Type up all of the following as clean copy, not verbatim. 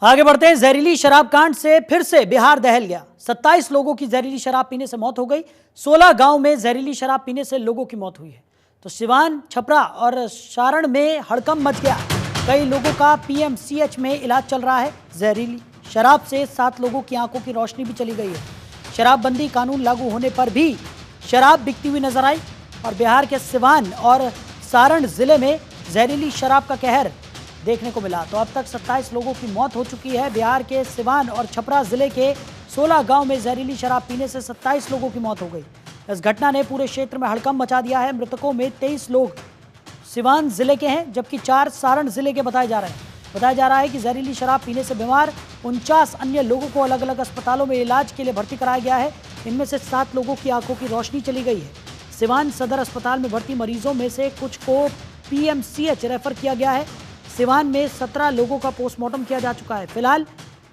आगे बढ़ते हैं। जहरीली शराब कांड से फिर से बिहार दहल गया। 27 लोगों की जहरीली शराब पीने से मौत हो गई। 16 गांव में जहरीली शराब पीने से लोगों की मौत हुई है। तो सिवान, छपरा और सारण में हड़कंप मच गया। कई लोगों का पीएमसीएच में इलाज चल रहा है। जहरीली शराब से 7 लोगों की आंखों की रोशनी भी चली गई है। शराबबंदी कानून लागू होने पर भी शराब बिकती हुई नजर आई और बिहार के सिवान और सारण जिले में जहरीली शराब का कहर देखने को मिला। तो अब तक 27 लोगों की मौत हो चुकी है। बिहार के सिवान और छपरा जिले के 16 गांव में जहरीली शराब पीने से 27 लोगों की मौत हो गई। इस घटना ने पूरे क्षेत्र में हड़कंप मचा दिया है। मृतकों में 23 लोग सिवान जिले के हैं, जबकि 4 सारण जिले के बताए जा रहे हैं। बताया जा रहा है कि जहरीली शराब पीने से बीमार 49 अन्य लोगों को अलग अलग अस्पतालों में इलाज के लिए भर्ती कराया गया है। इनमें से 7 लोगों की आंखों की रोशनी चली गई है। सिवान सदर अस्पताल में भर्ती मरीजों में से कुछ को पीएमसीएच रेफर किया गया है। सिवान में 17 लोगों का पोस्टमार्टम किया जा चुका है। फिलहाल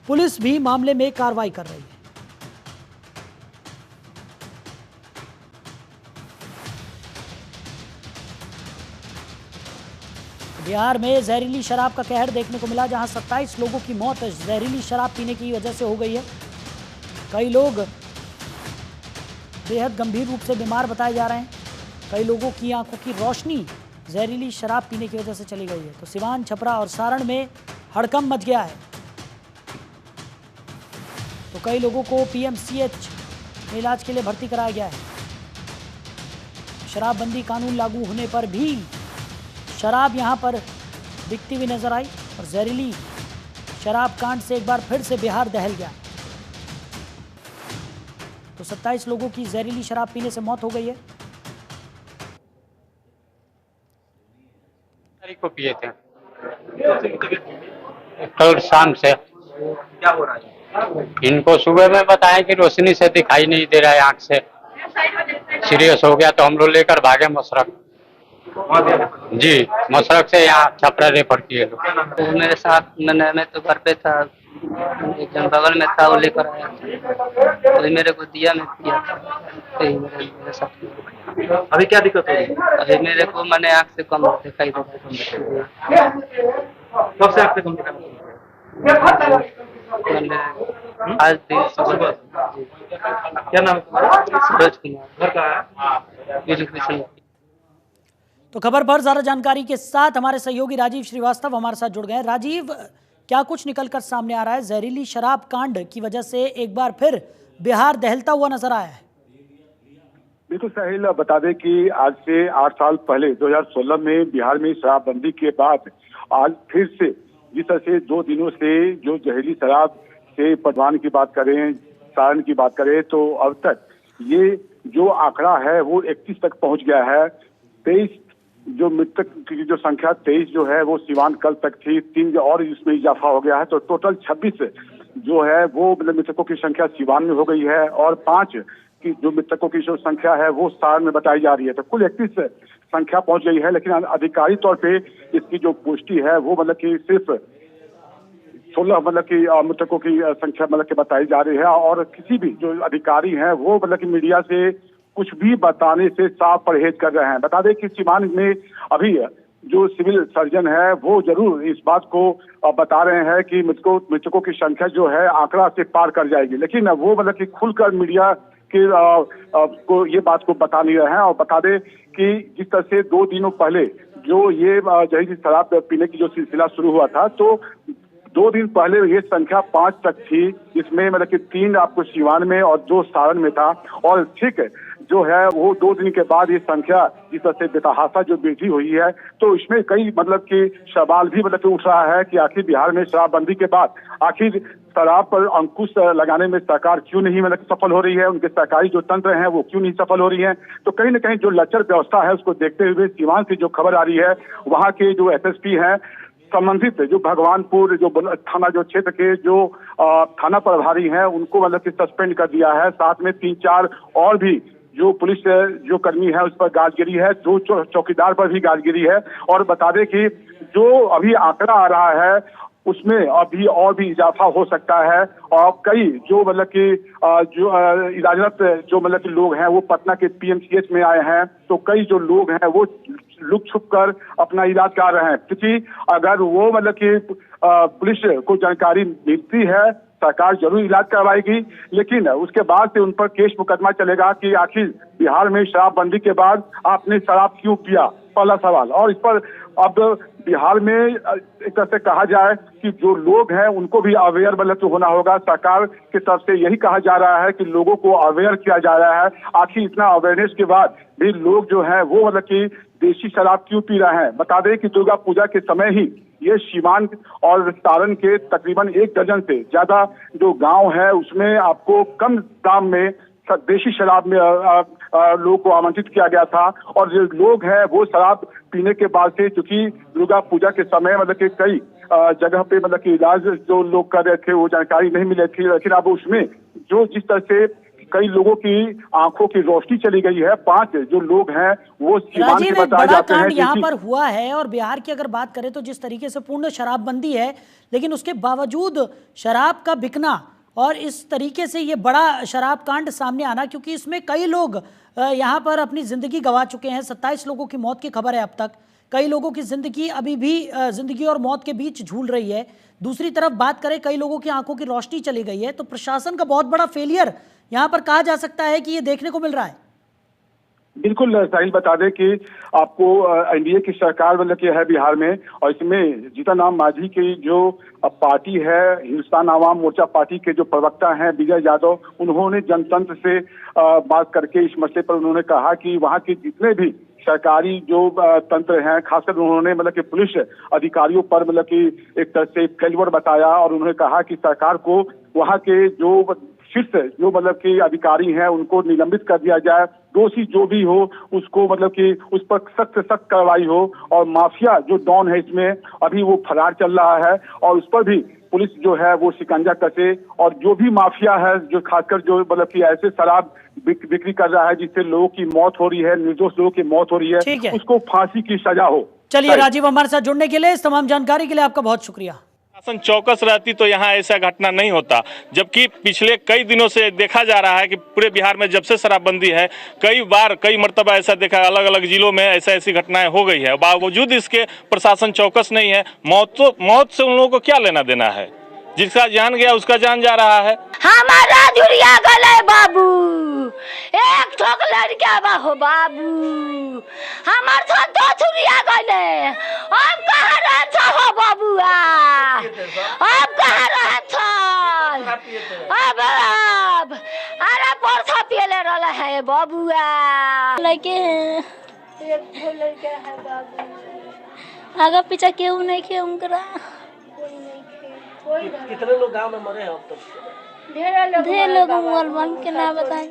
पुलिस भी मामले में कार्रवाई कर रही है। बिहार में जहरीली शराब का कहर देखने को मिला, जहां 27 लोगों की मौत जहरीली शराब पीने की वजह से हो गई है। कई लोग बेहद गंभीर रूप से बीमार बताए जा रहे हैं। कई लोगों की आंखों की रोशनी जहरीली शराब पीने की वजह से चली गई है। तो सिवान, छपरा और सारण में हड़कंप मच गया है। तो कई लोगों को पीएमसीएच में इलाज के लिए भर्ती कराया गया है। शराबबंदी कानून लागू होने पर भी शराब यहां पर बिकती हुई नजर आई और जहरीली शराब कांड से एक बार फिर से बिहार दहल गया। तो 27 लोगों की जहरीली शराब पीने से मौत हो गई है। को पिए थे कल शाम से। क्या हो रहा है? इनको सुबह में बताया कि रोशनी से दिखाई नहीं दे रहा है, आंख से सीरियस हो गया, तो हम लोग लेकर भागे मशरक। जी, मशरक से यहाँ छपरा रेफर किए लोग। तो मेरे साथ मैं तो घर पे था, एक जन बगल में था, वो लेकर आया तो मेरे को दिया, मैं पिया था। तो मेरे साथ अभी क्या दिक्कत हो रही है? अभी मेरे को मैंने आँख से कम दिखाई दे रहा है। कब से आपसे कम दिक्कत मैंने आज दिन सुबह। क्या नाम है तुम्हारा? सूरज कुमार। घर का कृष्ण। तो खबर पर ज्यादा जानकारी के साथ हमारे सहयोगी राजीव श्रीवास्तव हमारे साथ जुड़ गए। राजीव, क्या कुछ निकलकर सामने आ रहा है? जहरीली शराब कांड की वजह से एक बार फिर बिहार दहलता हुआ नजर आया है। बिल्कुल साहिल, बता दें कि आज से 8 साल पहले 2016 में बिहार में शराबबंदी के बाद आज फिर से जिस तरह से 2 दिनों से जो जहरीली शराब से पटवान की बात करें, सारण की बात करें, तो अब तक ये जो आंकड़ा है वो 31 तक पहुंच गया है। 23 जो मृतक की जो संख्या 23 जो है वो सिवान कल तक थी, 3 और इसमें इजाफा हो गया है। तो टोटल 26 जो है वो मतलब मृतकों की संख्या सिवान में हो गई है और 5 की जो मृतकों की जो संख्या है वो सारण में बताई जा रही है। तो कुल 31 संख्या पहुंच गई है। लेकिन आधिकारिक तौर पे इसकी जो पुष्टि है वो मतलब कि सिर्फ 16 मतलब कि मृतकों की संख्या मतलब कि बताई जा रही है। और किसी भी जो अधिकारी हैं वो मतलब कि मीडिया से कुछ भी बताने से साफ परहेज कर रहे हैं। बता दें कि सिवान में अभी जो सिविल सर्जन है वो जरूर इस बात को बता रहे हैं कि मृतकों की संख्या जो है आंकड़ा से पार कर जाएगी, लेकिन वो मतलब कि खुलकर मीडिया के को ये बात को बता नहीं रहे हैं। और बता दें कि जिस तरह से 2 दिनों पहले जो ये जहरीली शराब पीने की जो सिलसिला शुरू हुआ था, तो 2 दिन पहले ये संख्या 5 तक थी, जिसमें मतलब कि 3 आपको सिवान में और 2 सारण में था। और ठीक जो है वो 2 दिन के बाद ये संख्या जिस तरह से बेतहाशा जो वृद्धि हुई है, तो इसमें कई मतलब कि सवाल भी मतलब कि उठ रहा है कि आखिर बिहार में शराबबंदी के बाद आखिर शराब पर अंकुश लगाने में सरकार क्यों नहीं मतलब सफल हो रही है, उनके सरकारी जो तंत्र हैं वो क्यों नहीं सफल हो रही है। तो कहीं न कहीं जो लचर व्यवस्था है उसको देखते हुए सिवान से जो खबर आ रही है, वहाँ के जो एसएसपी हैं संबंधित जो भगवानपुर जो थाना जो क्षेत्र के जो थाना प्रभारी हैं उनको मतलब कि सस्पेंड कर दिया है। साथ में 3-4 और भी जो पुलिस जो कर्मी है उस पर गाजगिरी है, 2 चौकीदार पर भी गाजगिरी है। और बता दें कि जो अभी आंकड़ा आ रहा है उसमें अभी और भी इजाफा हो सकता है। और कई जो मतलब कि जो इलाजरत जो मतलब कि लोग हैं वो पटना के पीएमसीएच में आए हैं, तो कई जो लोग हैं वो लुक छुप कर अपना इलाज करा रहे हैं, क्योंकि अगर वो मतलब कि पुलिस को जानकारी मिलती है सरकार जरूर इलाज करवाएगी, लेकिन उसके बाद से उन पर केस मुकदमा चलेगा कि आखिर बिहार में शराबबंदी के बाद आपने शराब क्यों पिया, पहला सवाल। और इस पर अब बिहार में एक तरह से कहा जाए कि जो लोग हैं उनको भी अवेयर मतलब होना होगा। सरकार की तरफ से यही कहा जा रहा है कि लोगों को अवेयर किया जा रहा है। आखिर इतना अवेयरनेस के बाद भी लोग जो है वो मतलब कि देशी शराब क्यों पी रहे हैं। बता दें कि दुर्गा पूजा के समय ही ये सीवान और सारण के तकरीबन 1 दर्जन से ज्यादा जो गांव है उसमें आपको कम दाम में देशी शराब में लोगों को आमंत्रित किया गया था। और जो लोग हैं वो शराब पीने के बाद से, चूंकि दुर्गा पूजा के समय मतलब कि कई जगह पे मतलब कि इलाज जो लोग कर रहे थे वो जानकारी नहीं मिली थी, लेकिन अब उसमें जो जिस तरह से कई लोगों की आंखों की रोशनी चली गई है। 5 जो लोग हैं वो सीवान राजीव, के एक बताए बड़ा जाते हैं कांड यहाँ पर हुआ है और बिहार की अगर बात करें तो जिस तरीके से पूर्ण शराबबंदी है, लेकिन उसके बावजूद शराब का बिकना और इस तरीके से ये बड़ा शराब कांड सामने आना, क्योंकि इसमें कई लोग यहाँ पर अपनी जिंदगी गंवा चुके हैं। 27 लोगों की मौत की खबर है अब तक। कई लोगों की जिंदगी अभी भी जिंदगी और मौत के बीच झूल रही है। दूसरी तरफ बात करें, कई लोगों की आंखों की रोशनी चली गई है। तो प्रशासन का बहुत बड़ा फेलियर यहाँ पर कहा जा सकता है कि ये देखने को मिल रहा है। बिल्कुल साहिल, बता दें कि आपको एनडीए की सरकार मतलब की है बिहार में, और इसमें जीतन राम मांझी की जो पार्टी है हिंदुस्तान आवाम मोर्चा पार्टी के जो प्रवक्ता हैं विजय यादव, उन्होंने जनतंत्र से बात करके इस मसले पर उन्होंने कहा कि वहाँ के जितने भी सरकारी जो तंत्र हैं, खासकर उन्होंने मतलब कि पुलिस अधिकारियों पर मतलब कि एक तरह से फेल्योर बताया। और उन्होंने कहा कि सरकार को वहाँ के जो शीर्ष जो मतलब कि अधिकारी हैं उनको निलंबित कर दिया जाए, दोषी जो भी हो उसको मतलब कि उस पर सख्त से सख्त कार्रवाई हो। और माफिया जो डॉन है इसमें अभी वो फरार चल रहा है और उस पर भी पुलिस जो है वो शिकंजा कसे। और जो भी माफिया है जो खासकर जो मतलब कि ऐसे शराब बिक्री कर रहा है जिससे लोगों की मौत हो रही है, निर्दोष लोगों की मौत हो रही है, उसको फांसी की सजा हो। चलिए राजीव, हमारे साथ जुड़ने के लिए, इस तमाम जानकारी के लिए आपका बहुत शुक्रिया। शासन चौकस रहती तो यहाँ ऐसा घटना नहीं होता, जबकि पिछले कई दिनों से देखा जा रहा है कि पूरे बिहार में जब से शराबबंदी है कई मर्तबा ऐसा देखा, अलग अलग जिलों में ऐसी घटनाएं हो गई है। बावजूद इसके प्रशासन चौकस नहीं है। मौत से उन लोगों को क्या लेना देना है? जिसका जान गया उसका जान जा रहा है। हमारा जुड़िया गले बाबू, एक ठोक लड़का बाहो बाबू, हमार तो 2 जुड़िया गले। अब कहाँ रहता हो बाबुआ, अब कहाँ रहता? अब अरे परसा पियले रहला है बाबुआ। लड़के हैं, एक लड़का है बाबू, आगे पीछे केहू नहीं खे उनकरा। कितने लोग गांव में मरे हैं अब तक? ढेर लोग मोबाइल बन के ना बताएं।